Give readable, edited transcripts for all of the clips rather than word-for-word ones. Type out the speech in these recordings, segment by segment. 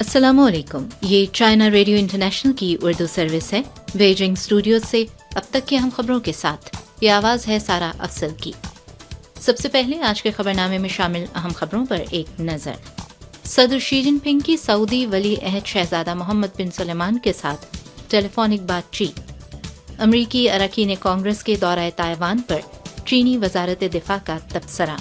अस्सलाम वालेकुम। ये चाइना रेडियो इंटरनेशनल की उर्दू सर्विस है। बेजिंग स्टूडियो से अब तक की अहम खबरों के साथ ये आवाज़ है सारा अफसल की। सबसे पहले आज के खबरनामे में शामिल अहम खबरों पर एक नज़र। सदर शी जिनपिंग की सऊदी वली अहद शहजादा मोहम्मद बिन सलेमान के साथ टेलीफोनिक बातचीत। अमरीकी अरकान कांग्रेस के दौरा ताइवान पर चीनी वजारत दिफा का तबसरा।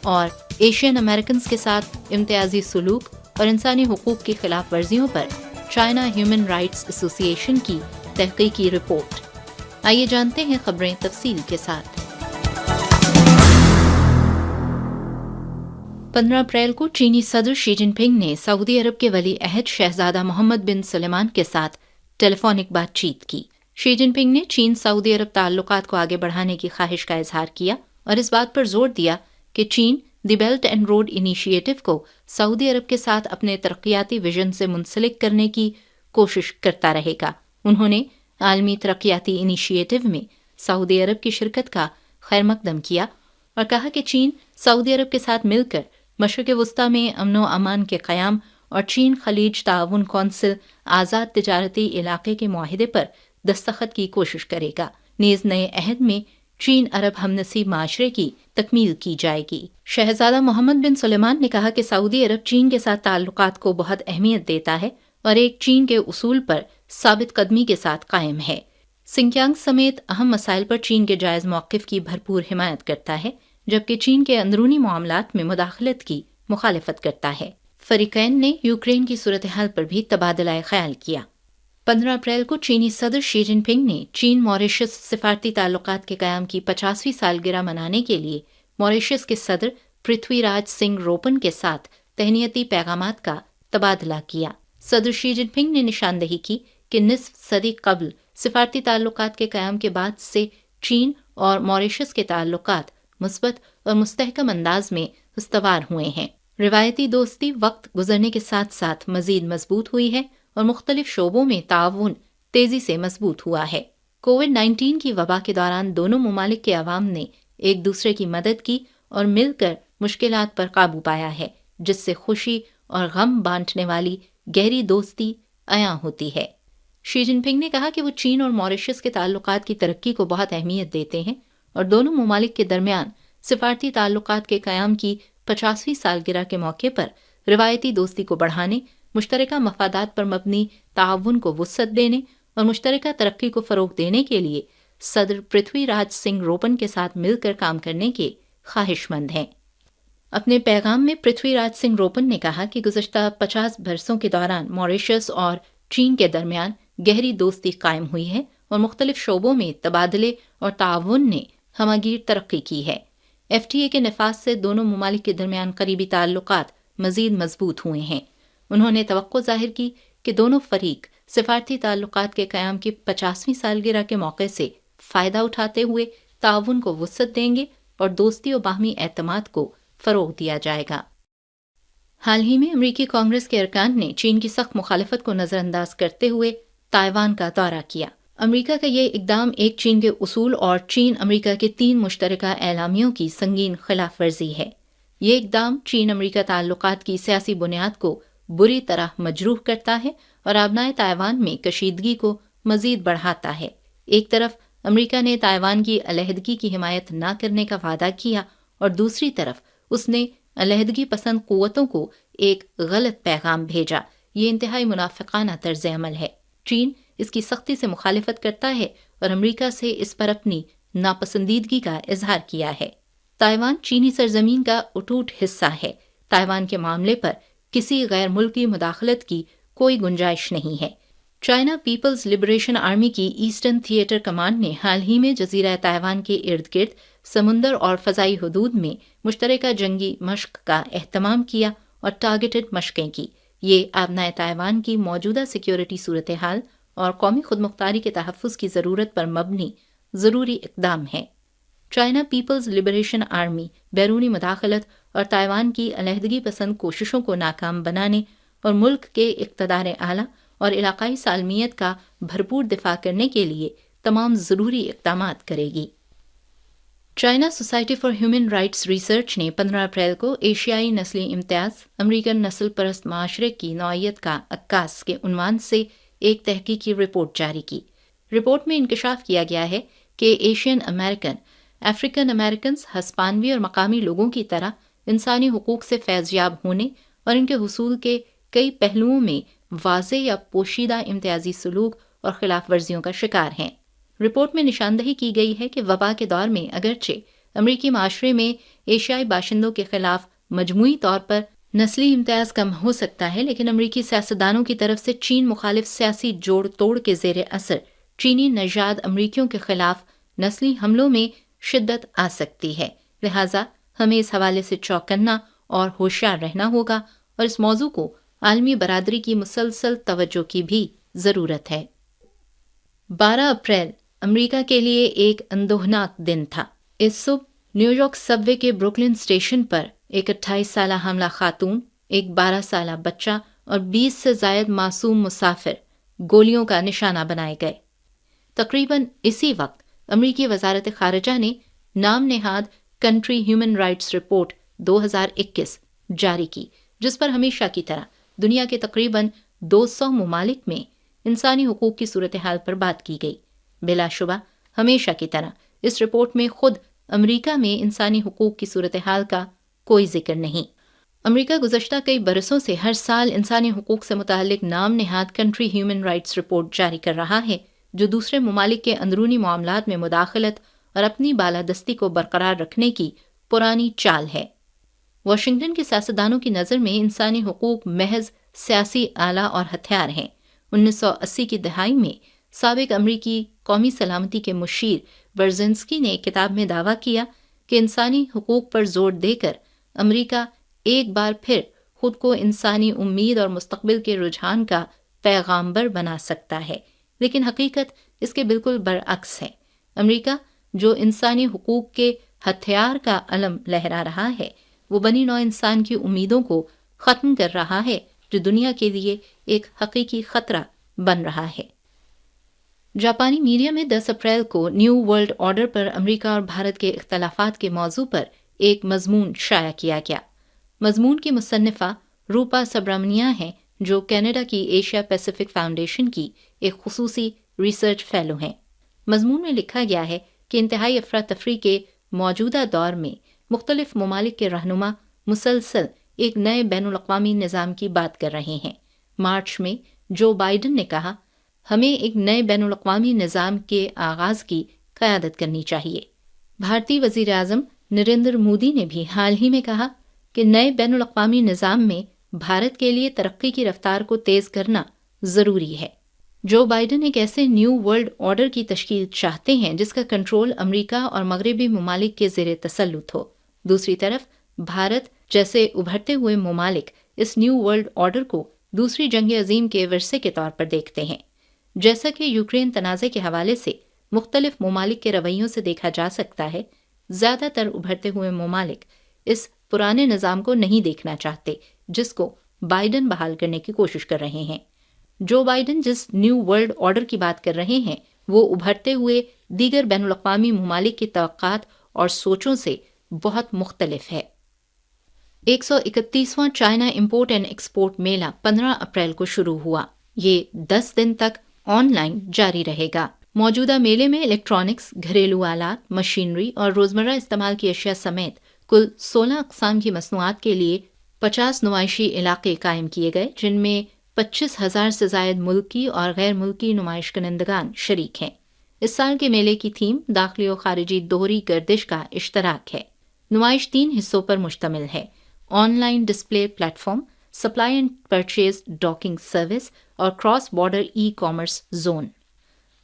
और एशियन अमेरिकन के साथ इम्तियाजी सलूक और इंसानी हुकूक की खिलाफ वर्जियों पर चाइना ह्यूमन राइट्स एसोसिएशन की तहकीकी रिपोर्ट। आइए जानते हैं खबरें तफसील के साथ। 15 अप्रैल को चीनी सदर शी जिनपिंग ने सऊदी अरब के वली अहद शहजादा मोहम्मद बिन सलेमान के साथ टेलीफोनिक बातचीत की। शी जिनपिंग ने चीन सऊदी अरब ताल्लुकात को आगे बढ़ाने की ख्वाहिश का इजहार किया और इस बात पर जोर दिया कि चीन the belt and road initiative को सऊदी अरब के साथ अपने तरक्याती विजन से मुंसलिक करने की कोशिश करता रहेगा। उन्होंने आलमी तरक्याती इनिशिएटिव में सऊदी अरब की शिरकत का खैर मकदम किया और कहा कि चीन सऊदी अरब के साथ मिलकर मशरिक़ वस्ता में अमन व अमान के क़याम और चीन खलीज ताउन कौंसिल आज़ाद तिजारती इलाके के मुआहिदे पर दस्तखत की कोशिश करेगा। नीज़ नए अहद में चीन अरब हमनसीब माशरे की तकमील की जाएगी। शहजादा मोहम्मद बिन सलेमान ने कहा कि सऊदी अरब चीन के साथ ताल्लुकात को बहुत अहमियत देता है और एक चीन के उसूल पर साबित कदमी के साथ कायम है। सिंकियांग समेत अहम मसाइल पर चीन के जायज़ मौक़िफ़ की भरपूर हिमायत करता है, जबकि चीन के अंदरूनी मामलात में मुदाखलत की मुखालफत करता है। फरीकैन ने यूक्रेन की सूरत हाल पर भी तबादला ख्याल किया। 15 अप्रैल को चीनी सदर शी जिनपिंग ने चीन मॉरिशस सिफारती ताल्लुकात के क़याम की 50वीं सालगिरह मनाने के लिए मॉरिशस के सदर पृथ्वीराज सिंह रोपन के साथ तहनीती पैगामात का तबादला किया। सदर शी जिनपिंग ने निशानदही की कि निस्फ सदी कबल सिफारती ताल्लुकात के क़याम के बाद से चीन और मॉरिशस के ताल्लुकात मुस्बत और मुस्तहकम अंदाज में उस्तवार हुए हैं। रिवायती दोस्ती वक्त गुजरने के साथ साथ मजीद मजबूत हुई है और मुख्तलिफ शोबों में ताउन तेजी से मजबूत हुआ है। कोविड-19 की वबा के दौरान दोनों ममालिक के अवाम ने एक दूसरे की मदद की और मिलकर मुश्किलात पर काबू पाया है, जिससे खुशी और गम बांटने वाली गहरी दोस्ती अयां होती है। शी जिनपिंग ने कहा कि वो चीन और मॉरिशस के ताल्लुकात की तरक्की को बहुत अहमियत देते हैं और दोनों ममालिक के दरमियान सिफारती ताल्लुकात के क़याम की 50वीं सालगिरह के मौके पर रिवायती दोस्ती को बढ़ाने, मुश्तरका मफादात पर मबनी ताउन को वुसअत देने और मुश्तरका तरक्की को फ़रोग़ देने के लिए सदर पृथ्वीराज सिंह रोपन के साथ मिलकर काम करने के ख्वाहिशमंद हैं। अपने पैगाम में पृथ्वीराज सिंह रोपन ने कहा कि गुज़श्ता 50 बरसों के दौरान मॉरिशस और चीन के दरमियान गहरी दोस्ती कायम हुई है और मुख्तलिफ शोबों में तबादले और ताउन ने हमगीर तरक्की की है। FTA के नफाज से दोनों ममालिक के दरमियान करीबी ताल्लुकात मज़ीद मजबूत हुए हैं। उन्होंने तवक्को ज़ाहिर की कि दोनों फरीक सिफारती ताल्लुकात के क़याम की 50वीं सालगिरह के मौके से फ़ायदा उठाते हुए ताउन को वुसअत देंगे और दोस्ती और बाहमी एतमाद को फ़रोग़ दिया जाएगा। हाल ही में अमरीकी कांग्रेस के अरकान ने चीन की सख्त मुखालफत को नज़रअंदाज करते हुए ताइवान का दौरा किया। अमरीका का ये इक़दाम एक चीन के उसूल और चीन अमरीका के 3 मुश्तरका एलामियों की संगीन खिलाफ वर्जी है। ये इक़दाम चीन अमरीका ताल्लुकात की सियासी बुनियाद को बुरी तरह मजरूह करता है और आबनाए ताइवान में कशीदगी को मजीद बढ़ाता है। एक तरफ अमरीका ने ताइवान की अलहदगी की हिमायत न करने का वादा किया और दूसरी तरफ उसने अलहदगी पसंद क़ुव्वतों को एक गलत पैगाम भेजा। ये इंतहाई मुनाफिकाना तर्ज अमल है। चीन इसकी सख्ती से मुखालिफत करता है और अमरीका से इस पर अपनी नापसंदीदगी का इजहार किया है। ताइवान चीनी सरजमीन का अटूट हिस्सा है। ताइवान के मामले पर किसी गैर मुल्की मुदाखलत की कोई गुंजाइश नहीं है। चाइना पीपल्स लिबरेशन आर्मी की ईस्टर्न थिएटर कमांड ने हाल ही में जजीरा ताइवान के इर्द गिर्द समुंदर और फ़ज़ाई हदूद में मुश्तरका जंगी मश्क का एहतमाम किया और टारगेटेड मशक़ें की। ये आबनाए ताइवान की मौजूदा सिक्योरिटी सूरत हाल और कौमी खुदमुख्तारी के तहफ़्फ़ुज़ की ज़रूरत पर मबनी ज़रूरी इक़दाम है। चाइना पीपल्स लिबरेशन आर्मी बैरूनी मुदाखलत और ताइवान की अलहदगी पसंद कोशिशों को नाकाम बनाने और मुल्क के इक़्तिदार आला और इलाक़ाई सालमियत का भरपूर दिफा करने के लिए तमाम ज़रूरी इक़दामात करेगी। China society for human rights research ने 15 अप्रैल को एशियाई नस्ली इम्तियाज अमेरिकन नस्ल परस्त माशरे की नौइयत का अक्कास के उन्वान से एक तहकीकी रिपोर्ट जारी की। रिपोर्ट में इंकशाफ किया गया है कि एशियन अमेरिकन, अफ्रीकन अमेरिकन, हस्पानवी और मकामी लोगों की तरह इंसानी हुकूक से फैज़याब होने और इनके हुसूल के कई पहलुओं में वाज़े या पोशीदा इम्तियाजी सलूक और खिलाफ वर्जियों का शिकार हैं। रिपोर्ट में निशानदही की गई है कि वबा के दौर में अगरचे अमरीकी माशरे में एशियाई बाशिंदों के खिलाफ मजमूई तौर पर नस्ली इम्तियाज कम हो सकता है, लेकिन अमरीकी सियासतदानों की तरफ से चीन मुखालिफ सियासी जोड़ तोड़ के जेर असर चीनी नजाद अमरीकियों के खिलाफ नस्ली हमलों में शिद्दत आ सकती है। लिहाजा हमें इस हवाले से चौकन्ना और होशियार रहना होगा और इस मौजू को आलमी बरादरी की मुसलसल तवज्जो की भी ज़रूरत है। 12 अप्रैल अमेरिका के लिए एक अंदोहनाक दिन था। इस सुबह न्यूयॉर्क सबवे के ब्रुकलिन स्टेशन पर एक 28 साला हमला खातून, एक 12 साला बच्चा और 20 से ज़ायद मासूम मुसाफिर गोलियों का निशाना बनाए गए। तकरीबन इसी वक्त अमरीकी वजारत खारजा ने नाम Nehad country human rights report 2021 जारी की, जिस पर हमेशा की तरह दुनिया के तकरीबन 200 ममालिक में इंसानी हुकूक की सूरत हाल पर बात की गई। बिलाशुबा हमेशा की तरह इस रिपोर्ट में खुद अमरीका में इंसानी हुकूक की सूरत हाल का कोई जिक्र नहीं। अमरीका गुज़श्ता कई बरसों से हर साल इंसानी हुकूक से मुताल्लिक नाम Nehad country human rights report जारी कर रहा है, जो दूसरे ममालिक के अंदरूनी मामलात में मुदाखलत और अपनी बालादस्ती को बरकरार रखने की पुरानी चाल है। वाशिंगटन के सियासतदानों की नज़र में इंसानी हुकूक महज सियासी आला और हथियार हैं। 1980 की दहाई में साबिक अमरीकी कौमी सलामती के मुशीर बर्जिंस्की ने एक किताब में दावा किया कि इंसानी हुकूक पर जोर देकर अमरीका एक बार फिर खुद को इंसानी उम्मीद और मुस्तकबिल के रुझान का पैगाम्बर बना सकता है, लेकिन हकीकत इसके बिल्कुल बरअक्स है। अमरीका जो इंसानी हुकूक के हथियार का अलम लहरा रहा है, वो बनी नौ इंसान की उम्मीदों को ख़त्म कर रहा है, जो दुनिया के लिए एक हकीकी खतरा बन रहा है। जापानी मीडिया में 10 अप्रैल को न्यू वर्ल्ड ऑर्डर पर अमेरिका और भारत के इख्तलाफात के मौजू पर एक मजमून शाया किया गया। मजमून की मुसन्निफा रूपा सुब्रमण्या हैं, जो कनाडा की एशिया पैसिफिक फाउंडेशन की एक खुसूसी रिसर्च फेलो हैं। मजमून में लिखा गया है कि इंतहाई अफरा तफरी के मौजूदा दौर में मुख्तलिफ ममालिक के रहनुमा मुसलसल एक नए बैनुल-अक़वामी निज़ाम की बात कर रहे हैं। मार्च में जो बाइडन ने कहा, हमें एक नए बैनुल-अक़वामी निज़ाम के आगाज़ की क़यादत करनी चाहिए। भारतीय वज़ीर आज़म नरेंद्र मोदी ने भी हाल ही में कहा कि नए बैनुल-अक़वामी निज़ाम में भारत के लिए तरक्की की रफ्तार को तेज़ करना ज़रूरी है। जो बाइडन एक ऐसे न्यू वर्ल्ड ऑर्डर की तश्कील चाहते हैं जिसका कंट्रोल अमरीका और मगरबी ममालिक के ज़ेरे तसल्लुत हो। दूसरी तरफ भारत जैसे उभरते हुए ममालिक इस न्यू वर्ल्ड ऑर्डर को दूसरी जंग अजीम के विरसे के तौर पर देखते हैं। जैसा कि यूक्रेन तनाज़े के हवाले से मुख्तलिफ ममालिक के रवैयों से देखा जा सकता है, ज़्यादातर उभरते हुए ममालिक इस पुराने निज़ाम को नहीं देखना चाहते जिसको बाइडन बहाल करने की कोशिश कर रहे हैं। जो बाइडन जिस न्यू वर्ल्ड ऑर्डर की बात कर रहे हैं वो उभरते हुए दीगर बैनुल-अक़वामी ममालिक की तवक्कात और सोचों से बहुत मुख्तलिफ है। 131वां चाइना इंपोर्ट एंड एक्सपोर्ट मेला 15 अप्रैल को शुरू हुआ। ये 10 दिन तक ऑनलाइन जारी रहेगा। मौजूदा मेले में इलेक्ट्रॉनिक्स, घरेलू आलात, मशीनरी और रोज़मर्रा इस्तेमाल की अशिया समेत कुल 16 अक़साम की मसनूआत के लिए 50 नुमाइशी इलाके कायम किए गए, जिनमें 25,000 से ज़ायद मुल्की और गैर मुल्की नुमाइश कंदगान शरीक हैं। इस साल के मेले की थीम दाखिली और खारिजी दोहरी गर्दिश का इश्तराक है। नुमाइश 3 हिस्सों पर मुश्तमिल है: online display platform, supply and purchase docking service और cross border e commerce zone.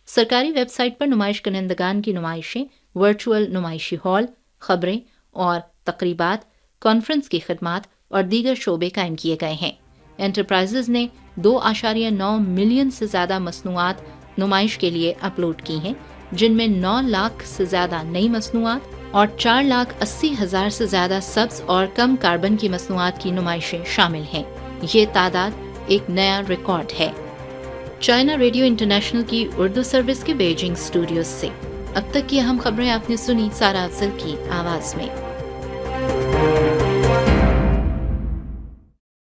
सरकारी वेबसाइट पर नुमाइश कंदगान की नुमाइशें, वर्चुअल नुमाइशी हॉल, खबरें और तकरीबात, कॉन्फ्रेंस की खिदमात और दीगर शोबे कायम किए गए हैं। एंटरप्राइजेज ने 2.9 मिलियन से ज़्यादा मसनूआत नुमाइश के लिए अपलोड की हैं, जिनमें 9 लाख से ज़्यादा नई मसनूआत और 4,80,000 से ज़्यादा सब्ज और कम कार्बन की मसनूआत की नुमाइशें शामिल हैं। ये तादाद एक नया रिकॉर्ड है। चाइना रेडियो इंटरनेशनल की उर्दू सर्विस के बीजिंग स्टूडियोज से اب تک کی اہم خبریں آپ نے سنی سارا افضل کی آواز میں۔